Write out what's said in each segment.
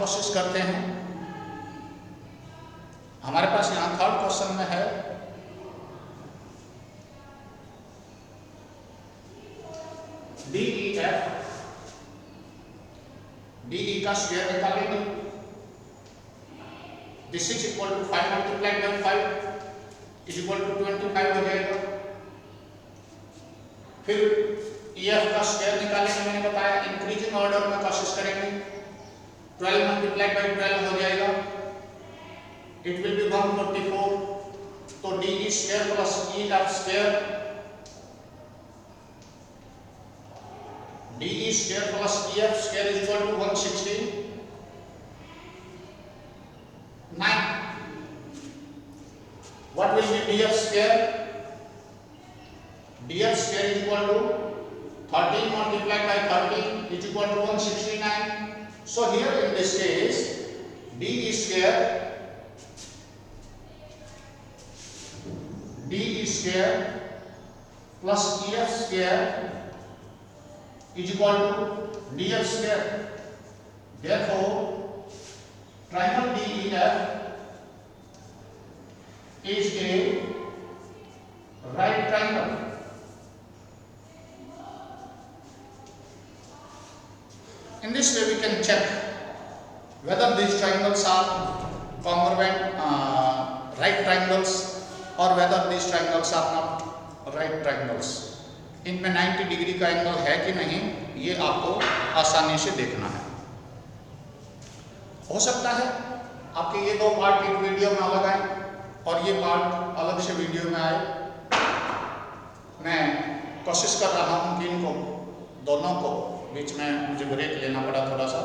कोशिश करते हैं। हमारे पास यहाँ थर्ड क्वेश्चन में है DE का स्क्वायर निकालेंगे। This is equal to 5 multiplied by 5 is equal to 25 हो जाएगा। फिर EF का स्क्वायर निकालेंगे, मैंने बताया इंक्रीजिंग ऑर्डर में कोशिश करेंगे। 12 मल्टीप्लाइड बाई 12 हो जाएगा, इट विल बी 144। तो DE square plus EF square, DE square plus EF square is equal to 169. What will be DF square? DF square is equal to 13 multiplied by 13 is equal to 169. So here in this case, DE square plus EF square is equal to DF square. Therefore, triangle DEF is a right triangle. In this way, we can check whether these triangles are congruent right triangles or whether these triangles are not right triangles. इनमें 90 degree का angle है कि नहीं, ये आपको आसानी से देखना है। हो सकता है आपके ये दो पार्ट एक वीडियो में अलग आए और ये पार्ट अलग से वीडियो में आए। मैं कोशिश कर रहा हूँ कि इनको दोनों को बीच में मुझे ब्रेक लेना पड़ा थोड़ा सा,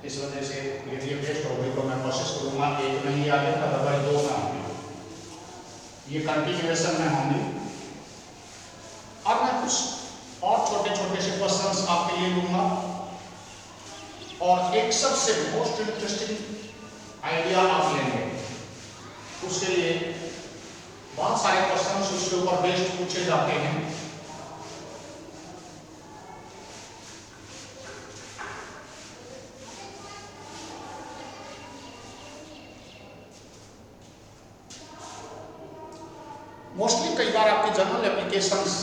इस वजह से यदि वेस्ट हो गई तो मैं कोशिश करूँगा एक में ही आगे, अदरवाइज दो में होंगी, ये कंटिन्यूएशन में होंगी। और मैं कुछ और छोटे छोटे से क्वेश्चंस आपके लिए लूंगा और एक सबसे मोस्ट इंटरेस्टिंग आइडिया आप लेंगे। उसके लिए बहुत सारे क्वेश्चंस उसके ऊपर बेस्ड पूछे जाते हैं। मोस्टली कई बार आपके general applications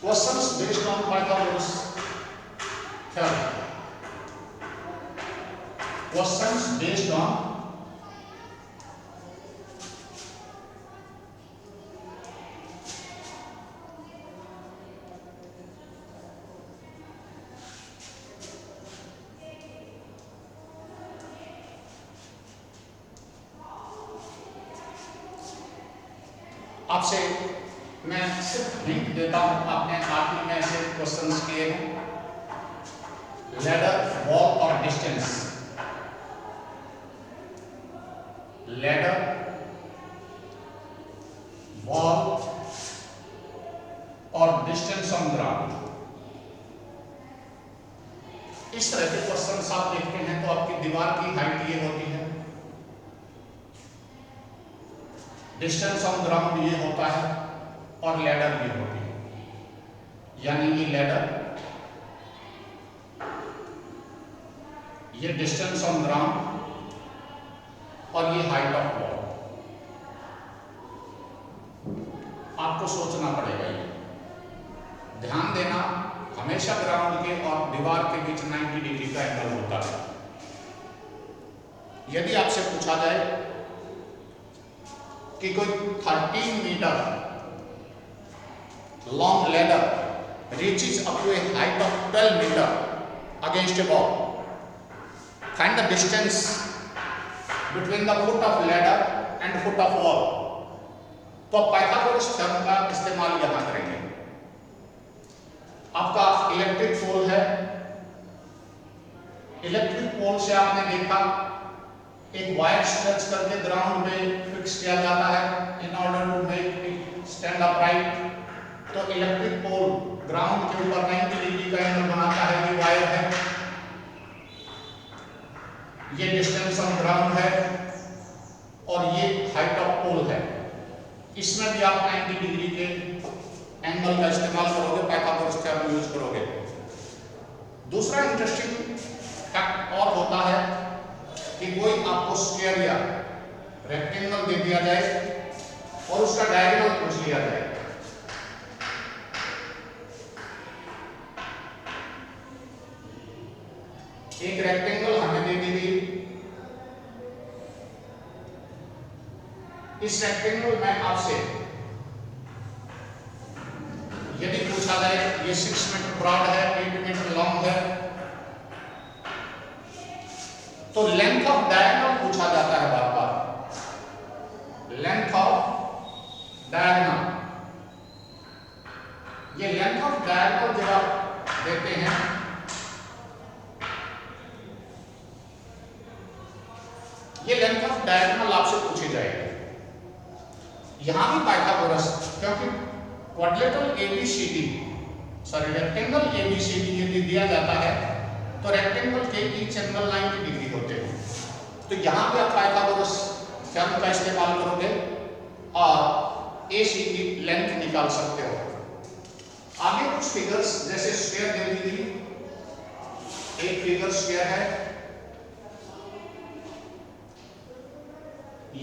questions based on Pythagoras theorem, questions based on आपसे मैं सिर्फ हिंट देता हूं, आपने आखिरी में ऐसे क्वेश्चंस किए हैं, लैडर, वॉल और डिस्टेंस। लैडर, वॉल और डिस्टेंस ऑन ग्राउंड, इस तरह के क्वेश्चंस आप देखते हैं तो आपकी दीवार की हाइट ये होती है, डिस्टेंस ऑन ग्राउंड ये होता है और लैडर भी होती है। यानी ये लैडर, ये डिस्टेंस ऑन ग्राउंड और ये हाइट ऑफ वॉल। आपको सोचना पड़ेगा, ये ध्यान देना, हमेशा ग्राउंड के और दीवार के बीच 90 डिग्री का एंगल होता है। यदि आपसे पूछा जाए कि कोई 13 metre long ladder reaches up to a height of 12 meter against a wall, find the distance between the foot of ladder and foot of wall, तो पाइथागोरस थ्योरम का इस्तेमाल यहां करेंगे। आपका इलेक्ट्रिक पोल है, इलेक्ट्रिक पोल से आपने देखा एक वायर स्ट्रेच करके ग्राउंड में फिक्स किया जाता है in order to make it stand upright. तो इलेक्ट्रिक पोल ग्राउंड के ऊपर 90 डिग्री का एंगल बनाता है, ये वायर है, ये डिस्टेंस ऑन ग्राउंड है और ये हाइट ऑफ पोल है। इसमें भी आप 90 डिग्री के एंगल का इस्तेमाल करोगे, पाइथागोरस थ्योरम यूज करोगे। दूसरा इंटरेस्टिंग फैक्ट और होता है आपको स्क्वायर या रेक्टेंगल दे दिया जाए और उसका डायगोनल पूछ लिया जाए, एक रेक्टेंगल हमें दे दी गई, इस रेक्टेंगल में आपसे यदि पूछा जाए ये 6 मीटर ब्रॉड है, 8 मीटर लॉन्ग है, तो लेंथ ऑफ डायगोनल पूछा जाता है बार बार, लेंथ ऑफ डायगोनल। ये लेंथ ऑफ डायगोनल जब आप देते हैं ये लेंथ ऑफ डायगोनल आपसे पूछी जाएगी। यहां भी पाइथागोरस, क्योंकि क्वाड्रिलेटरल ABCD रेक्टेंगल ABCD यदि दिया जाता है तो रेक्टेंगल के ईच एंगल 90 डिग्री होते हैं, तो यहां पे आप पाइथागोरस थ्योरम का इस्तेमाल करोगे और AC की लेंथ निकाल सकते हो। आगे कुछ फिगर्स जैसे स्क्वायर दे दी गई, एक फिगर स्क्वायर है,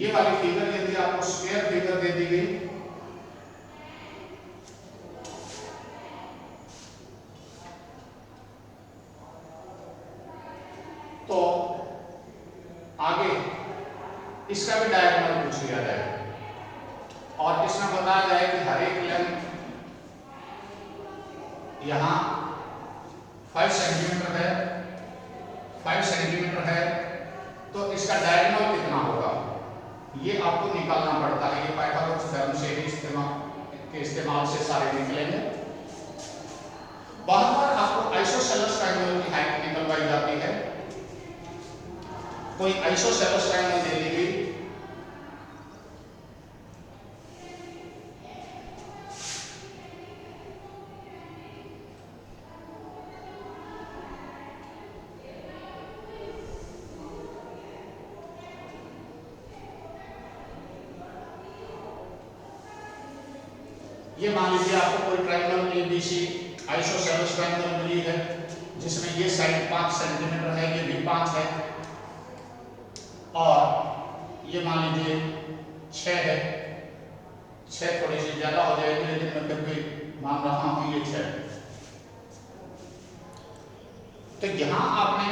ये वाली फिगर यदि आपको स्क्वायर फिगर दे दी गई तो आगे इसका भी डायगोनल पूछ लिया जाए और इसमें बताया जाए कि हर एक लेंथ यहां 5 सेंटीमीटर है, 5 सेंटीमीटर है, तो इसका डायगोनल कितना होगा ये आपको निकालना पड़ता है। ये पाइथागोरस थ्योरम से ही इस्तेमाल से सारे निकलेंगे। वहां पर आपको आइसोसेलेस ट्रायंगल की हाइट निकलवाई जाती है, कोई आइसोसेलेस ट्रायंगल दे दी गई, ये मान लीजिए आपको कोई ट्रायंगल ABC आइसोसेलेस ट्रायंगल मिली है जिसमें ये साइड 5 सेंटीमीटर है, ये भी 5 है, और ये मान लीजिए 6 है, 6 थोड़ी सी ज्यादा हो जाएगी लेकिन मैं फिर भी मान रहा हूं ये 6। तो यहां आपने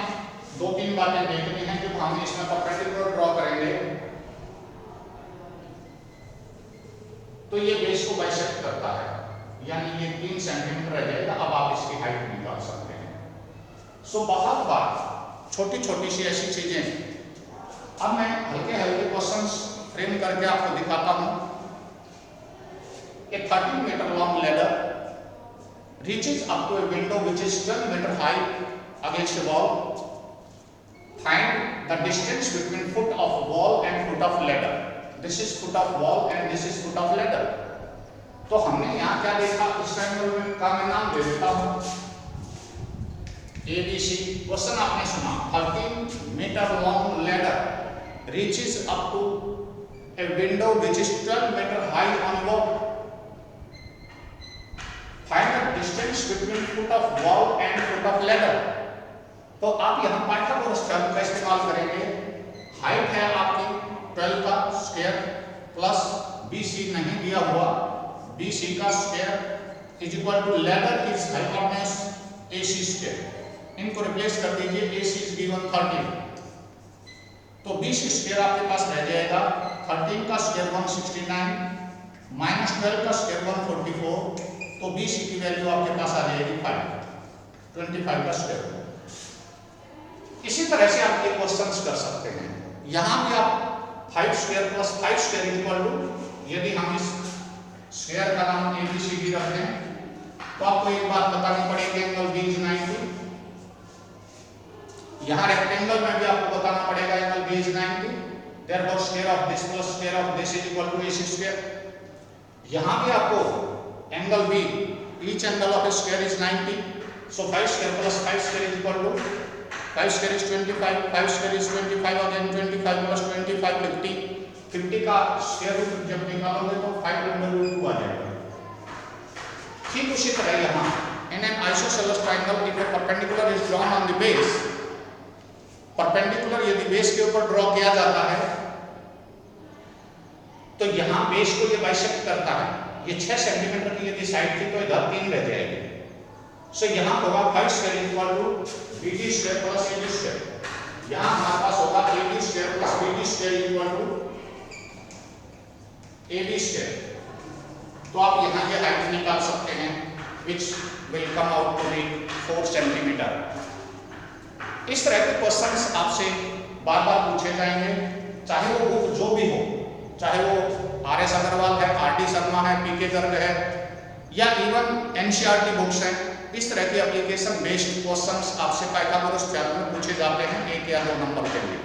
2-3 बातें देखनी है। जब हम इसमें परपेंडिकुलर ड्रॉ करेंगे तो ये बेस को बाइसेक्ट करता है, यानी ये 3 सेंटीमीटर रह जाएगा। अब आप इसकी हाइट निकाल सकते हैं। सो बहुत बार छोटी छोटी सी ऐसी चीजें, अब मैं हल्के हल्के क्वेश्चंस फ्रेम करके आपको दिखाता हूं। A 30 meter long ladder reaches up to a window which is 12 meter high against a wall. Find the distance between foot of wall and foot of ladder. This is foot of wall and this is foot of ladder. तो हमने यहाँ क्या देखा, इस triangle का मैं नाम दे देता हूँ ABC। क्वेश्चन आपने सुना 13 meter long ladder reaches up to a window which is 12 meter high on wall. Find the distance between foot of wall and foot of ladder. तो आप यहाँ पाइथागोरस थ्योरम का इस्तेमाल करेंगे। हाइट है आपकी 12 का स्क्वायर प्लस BC नहीं दिया हुआ, BC का square is equal to ladder is hypotenuse AC square. इनको रिप्लेस कर दीजिए, AC इज गिवन 13, तो BC स्क्वायर आपके पास रह जाएगा 13 का स्क्वायर 169 माइनस 12 का स्क्वायर 144, तो BC की वैल्यू आपके पास आ जाएगी 25 का स्क्वायर। इसी तरह से आप ये क्वेश्चंस कर सकते हैं। यहां भी आप 5 square plus 5 square equal to, यदि हम इस स्क्वायर का नाम ABCD रखते हैं तो आपको एक बात बतानी पड़ेगी, एंगल B is 90। यहां रेक्टेंगल में भी आपको बताना पड़ेगा angle B is 90, therefore square of this plus square of this is equal to AC square। यहां भी आपको angle B, each angle of a square is 90, so 5 square plus 5 square is equal to 5 square is 25, 5 square is 25, again 25 plus 25 50, 50 का square root जब निकालोगे तो 5/2 आ जाएगा। ठीक उसी तरह यहाँ in an isosceles triangle if a perpendicular is drawn on the base, perpendicular यदि बेस के ऊपर ड्रॉ किया जाता है तो यहां बेस को ये बाइसेक्ट करता है। ये 6 सेंटीमीटर की यदि साइड थी तो इधर 3 रह जाएगी। सो यहां होगा 5 square equal to BD square plus AD square. यहां हमारे पास होगा AD square plus BD square equal to AD स्क्वायर। तो आप यहां ये हाइट निकाल सकते हैं which will come out to be 4 centimetre. इस तरह के क्वेश्चंस आपसे बार बार पूछे जाएंगे, चाहे वो बुक जो भी हो, चाहे वो RS अग्रवाल है, RD शर्मा है, PK गर्ग है, या इवन NCERT बुक्स हैं। इस तरह की एप्लीकेशन बेस्ड क्वेश्चंस आपसे पाइथागोरस थ्योरम में पूछे जाते हैं 1 या 2 नंबर के लिए।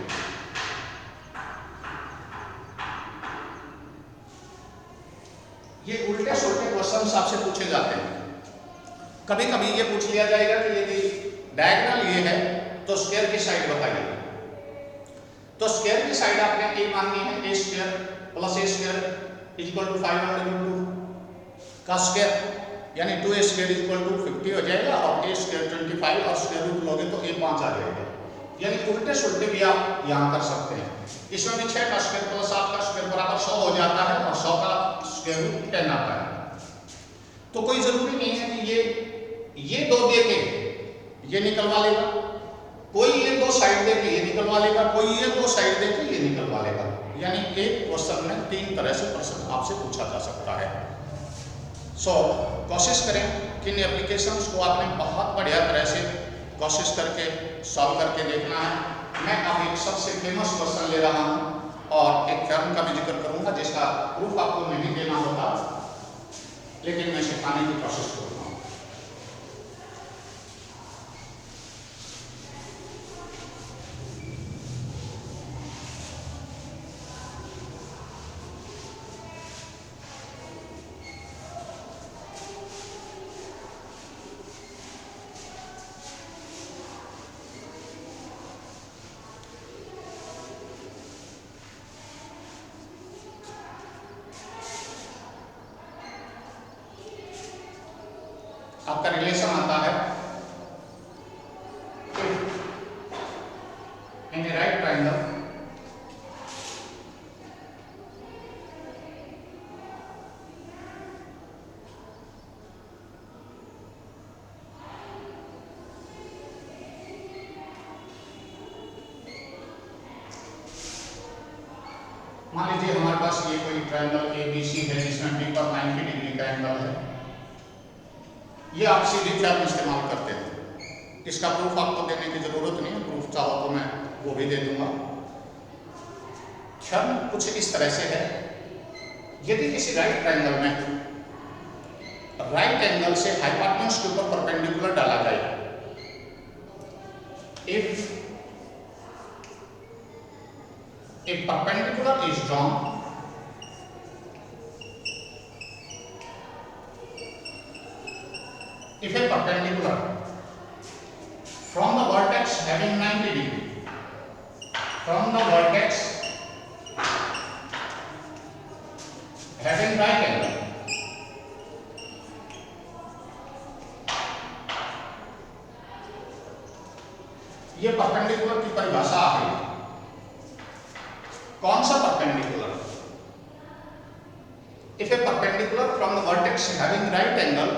ये उल्टे सुलटे क्वेश्चंस आपसे पूछे जाते हैं। कभी कभी ये पूछ लिया जाएगा कि यदि डायगोनल ये है तो स्क्वायर की साइड बताइए। तो स्क्वायर की साइड आपने ए माननी है, a square plus a square equal to 502 का स्क्वायर, यानी 2a स्क्वायर इक्वल टू 50 हो जाएगा और a स्क्वायर 25 और स्क्वायर रूट लोगे तो a 5 आ जाएगा। यानी उल्टे सुलटे भी आप यहाँ कर सकते हैं। इसमें भी 6 का स्क्वायर प्लस 7 का स्क्वायर बराबर 100 हो जाता है और 100 का स्क्वायर रूट 10 आता है। तो कोई जरूरी नहीं है कि ये दो दे के ये निकलवा लेगा, कोई ये दो साइड दे के ये निकलवा लेगा, कोई ये दो साइड दे के ये निकलवा लेगा। यानी एक क्वेश्चन में 3 तरह से प्रश्न आपसे पूछा जा सकता है। सो कोशिश करें कि इन एप्लीकेशंस को आपने बहुत बढ़िया तरह से कोशिश करके सॉल्व करके देखना है। मैं अब एक सबसे फेमस क्वेश्चन ले रहा हूँ और एक थ्योरम का भी जिक्र करूंगा जिसका प्रूफ आपको नहीं देना होता, लेकिन मैं सिखाने की कोशिश करूंगा। आपका रिलेशन आता है इन राइट ट्रायंगल मान लीजिए हमारे पास ये कोई ट्रायंगल ABC है जिसमें B पर 90 डिग्री का एंगल है। ये आप सीधी थ्योरम इस्तेमाल करते हैं। इसका प्रूफ आपको देने की जरूरत नहीं है, प्रूफ चाहो तो मैं वो भी दे दूंगा। थ्योरम कुछ इस तरह से है, यदि किसी राइट ट्रायंगल में राइट एंगल से हाइपोटेन्यूज के ऊपर परपेंडिकुलर डाला जाए, if a perpendicular is drawn if a perpendicular from the vertex having 90 degree from the vertex having right angle ये परपेंडिकुलर की परिभाषा आ गई। कौन सा perpendicular? If a perpendicular from the vertex having right angle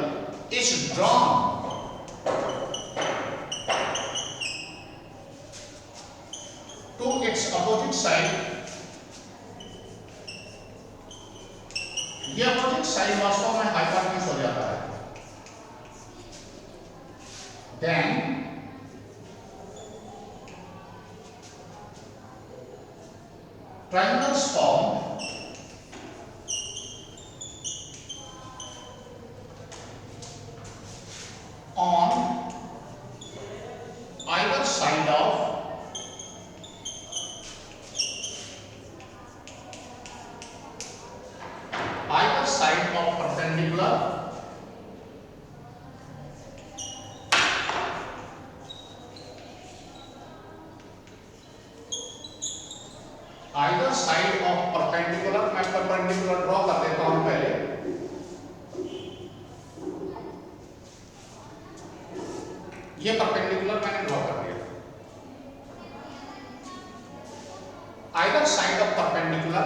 is drawn to its opposite side, ये opposite side वास्तव में hypotenuse हो जाता है, then triangles form on either side of perpendicular either side of perpendicular, मैं perpendicular draw कर देता हूं पहले। ये perpendicular मैंने ड्रॉ कर दिया। either side of perpendicular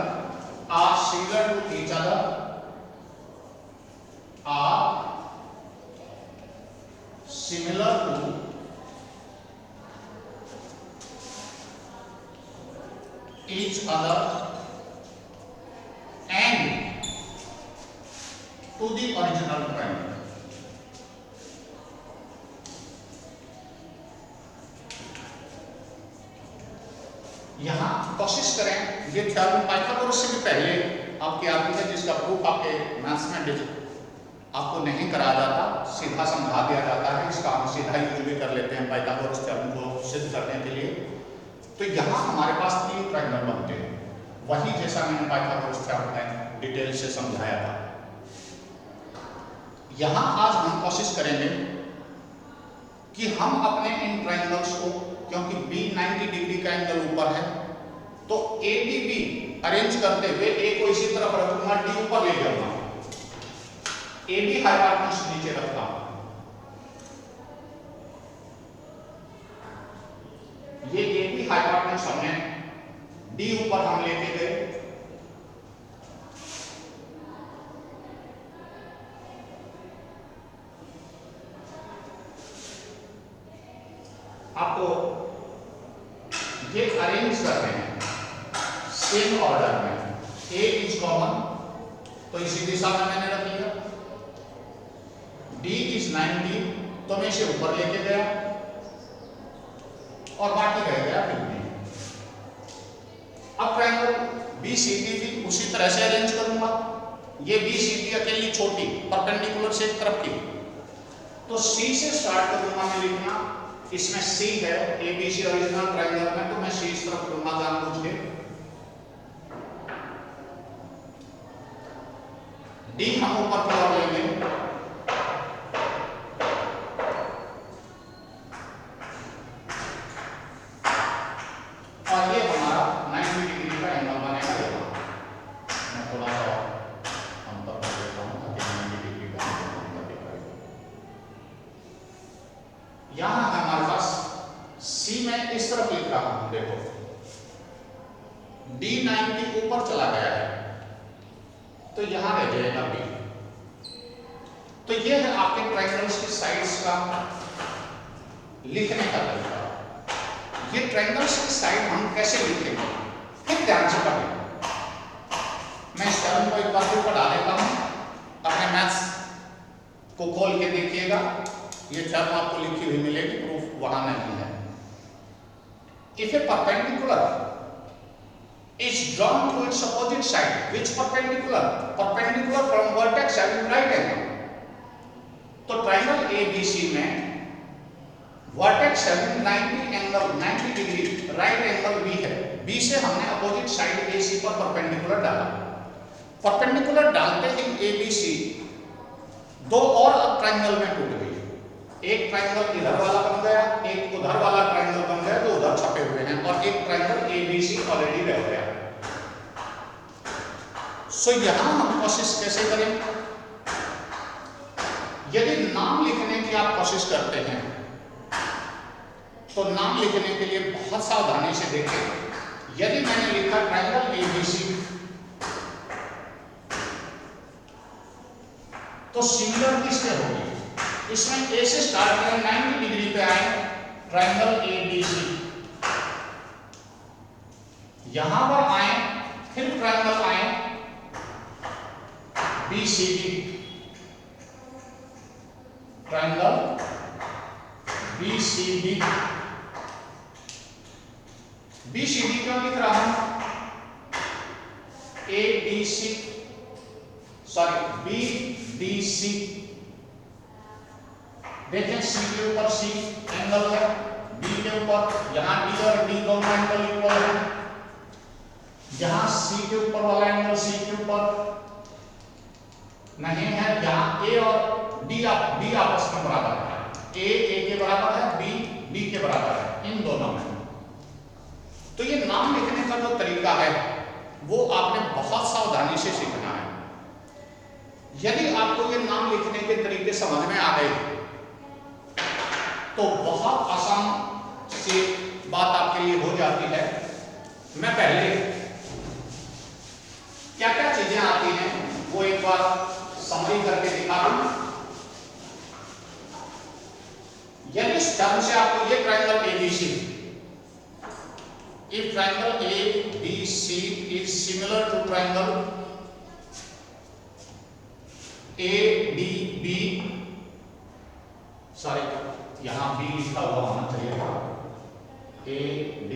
are similar to each other, are similar to each other and to the original triangle. यहां कोशिश करें, ये थ्योरम पाइथागोरस से भी पहले आपकी आती है, जिसका प्रूफ आपके मैथ्स में आपको नहीं कराया जाता, सीधा समझा दिया जाता है। इसका हम सीधा यूज भी कर लेते हैं पाइथागोरस थ्योरम को सिद्ध करने के लिए। तो यहाँ हमारे पास 3 ट्रायंगल बनते हैं, वही जैसा मैंने पाइथागोरस थ्योरम में डिटेल से समझाया था। यहाँ आज हम कोशिश करेंगे कि हम अपने इन ट्रायंगल्स को, क्योंकि बी 90 डिग्री का एंगल ऊपर है, तो ए बी अरेंज करते हुए ए को इसी तरफ रखूंगा, डी ऊपर ले जाऊंगा, ए बी हाइपोटेन्यूज नीचे रखता हूं। ये ए बी हाइपोटेन्यूज हमने डी ऊपर हम लेके गए, आपको ये अरेंज करने हैं सेम ऑर्डर में। ए इज कॉमन, तो इसी दिशा में मैंने रख लिया। डी इज 90, तो मैं इसे ऊपर लेके गया और बाकी रह गया 50। अब ट्रायंगल बी सी डी भी उसी तरह से अरेंज करूंगा। ये बी सी डी अकेली छोटी परपेंडिकुलर से एक तरफ की, तो सी से स्टार्ट करूंगा मैं लिखना। इसमें सी है, A B C original triangle में, तो मैं सी इस तरफ लूंगा जानबूझ के। डी हम ऊपर की ओर लेंगे, और ये हमारा 90 डिग्री का एंगल बनेगा। मैं थोड़ा सा अंतर कर देता हूं ताकि 90 डिग्री का एंगल दिखाई। यहां हमारे पास सी में इस तरफ लिख रहा हूं, देखो डी 90 ऊपर चला गया है, तो यहां रह जाएगा बी। तो ये है आपके ट्रायंगल्स की साइड्स का लिखने का तरीका। ये ट्रायंगल्स की साइड हम कैसे लिखेंगे, फिर ध्यान से पढ़ें। मैं इस टर्म को एक बार फिर पढ़ा देता हूं, अपने मैथ्स को खोल के देखिएगा। ये टर्म आपको लिखी हुई मिलेगी, प्रूफ वहां नहीं है। If a perpendicular is drawn to its opposite side, which perpendicular? Perpendicular from vertex having right angle. तो ट्रायंगल ABC में vertex 90 degree right angle B है। बी से हमने अपोजिट साइड AC पर परपेंडिकुलर डाला। परपेंडिकुलर डालते ही ABC 2 और ट्रायंगल में टूट गई। एक ट्रायंगल इधर वाला बन गया, एक उधर वाला ट्रायंगल बन गया, जो उधर छपे हुए हैं, और एक ट्रायंगल ABC ऑलरेडी रह गया। सो यहां हम कोशिश कैसे करें? यदि नाम लिखने की आप कोशिश करते हैं, तो नाम लिखने के लिए बहुत सावधानी से देखें। यदि मैंने लिखा ट्रायंगल ABC, तो सिमिलर किससे होगी? इसमें ए से स्टार्ट करें, 90 डिग्री पे आए, ट्रायंगल ABC, यहां पर आए, फिर ट्रायंगल आए BCD, ट्रायंगल BCD। BCD क्यों लिख रहा हूं? BDC। देखें सी के ऊपर सी एंगल है, डी के ऊपर, यहां डी और डी दोनों एंगल इक्वल है। यहां सी के ऊपर वाला एंगल सी के ऊपर नहीं है, यहां ए और डी आपस में बराबर है। ए के बराबर है, बी के बराबर है, इन दोनों में। तो ये नाम लिखने का जो तरीका है वो आपने बहुत सावधानी से सीखना है। यदि आपको ये नाम लिखने के तरीके समझ में आ गए तो बहुत आसान सी बात आपके लिए हो जाती है मैं पहले क्या क्या चीजें आती हैं वो एक बार समरी करके दिखा दूं। यदि इस टर्म से आपको ये triangle ABC, if triangle ABC is similar to triangle ADB, sorry यहां B लिखा हुआ होना चाहिए था, ADB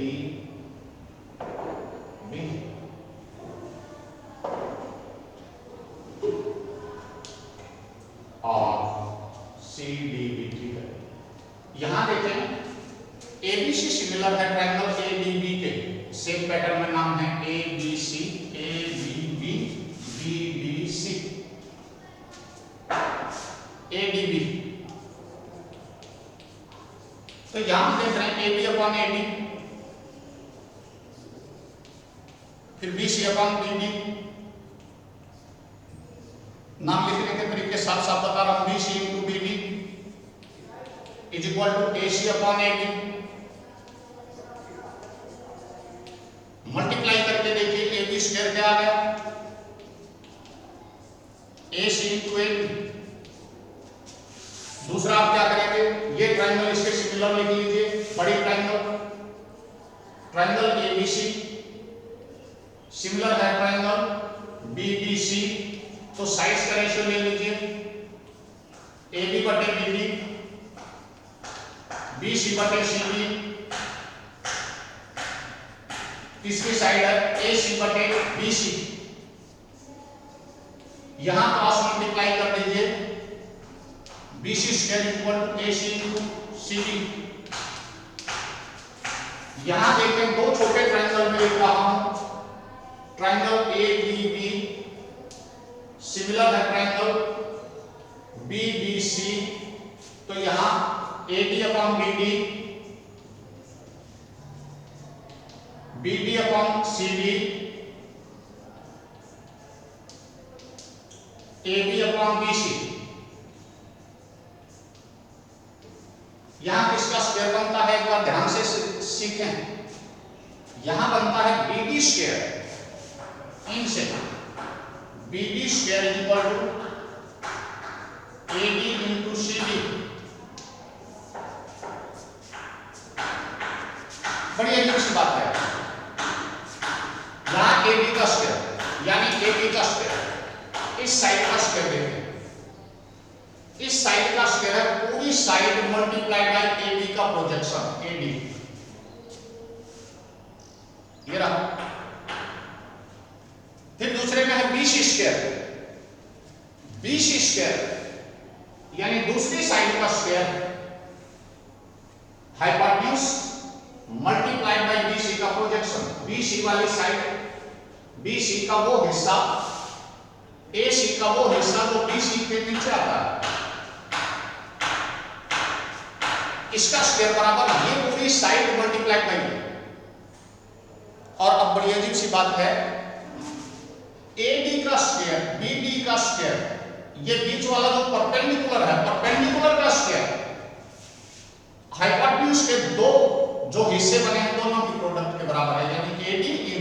और CDB, ठीक है। यहां देखें ABC सिमिलर है ट्रायंगल ADB के, सेम पैटर्न में नाम है ABC, ABB, BBC, ADB। तो यहां देख रहे हैं AB अपॉन AD, फिर BC अपॉन BD। नाम लिखने के तरीके साफ साफ बता रहा हूं, BC into BD is equal to AC upon AD। Multiply करके देखिए AB स्क्वायर क्या आ गया, AC इंटू AD। दूसरा आप क्या करेंगे, ये ट्रायंगल इसके सिमिलर लिख लीजिए, बड़ी ट्रायंगल, ट्रायंगल ABC सिमिलर है ट्रायंगल BBC, तो साइड्स का रेशियो ले लीजिए AB बटे BD, BC बटे CD, तीसरी साइड है AC बटे BC। यहां क्रॉस मल्टीप्लाई कर दीजिए, BC square equal to AC into CD। यहां देखें दो छोटे ट्रायंगल में लिख रहा हूं, ट्रायंगल ADB सिमिलर है ट्रायंगल BBC, तो यहां AD upon BD, BD upon CD, AB upon BC। यहां किसका स्क्वायर बनता है एक बार ध्यान से सीखें, यहां बनता है BD स्क्वायर, इनसे BD square equal to AD into CD। बड़ी अजीब सी बात है, यहां AB का स्क्वायर यानी AB का स्क्वायर, इस साइड का स्क्वायर देखें, इस साइड का स्क्वायर है पूरी साइड मल्टीप्लाइड बाय AB का प्रोजेक्शन AD, ये रहा। फिर दूसरे में है BC स्क्वायर, BC स्क्वायर यानी दूसरी साइड का square, hypotenuse multiplied by BC का प्रोजेक्शन, BC वाली साइड, BC का वो हिस्सा, AC का वो हिस्सा जो BC के नीचे आता है, इसका स्क्वायर बराबर ये पूरी साइड मल्टीप्लाइड बाय। और अब बड़ी अजीब सी बात है, AD का स्क्वायर BD का स्क्वायर, ये बीच वाला जो परपेंडिकुलर है, परपेंडिकुलर का स्क्वायर, हाइपोटेन्यूज के दो जो हिस्से बने हैं दोनों की प्रोडक्ट के बराबर है, यानी AD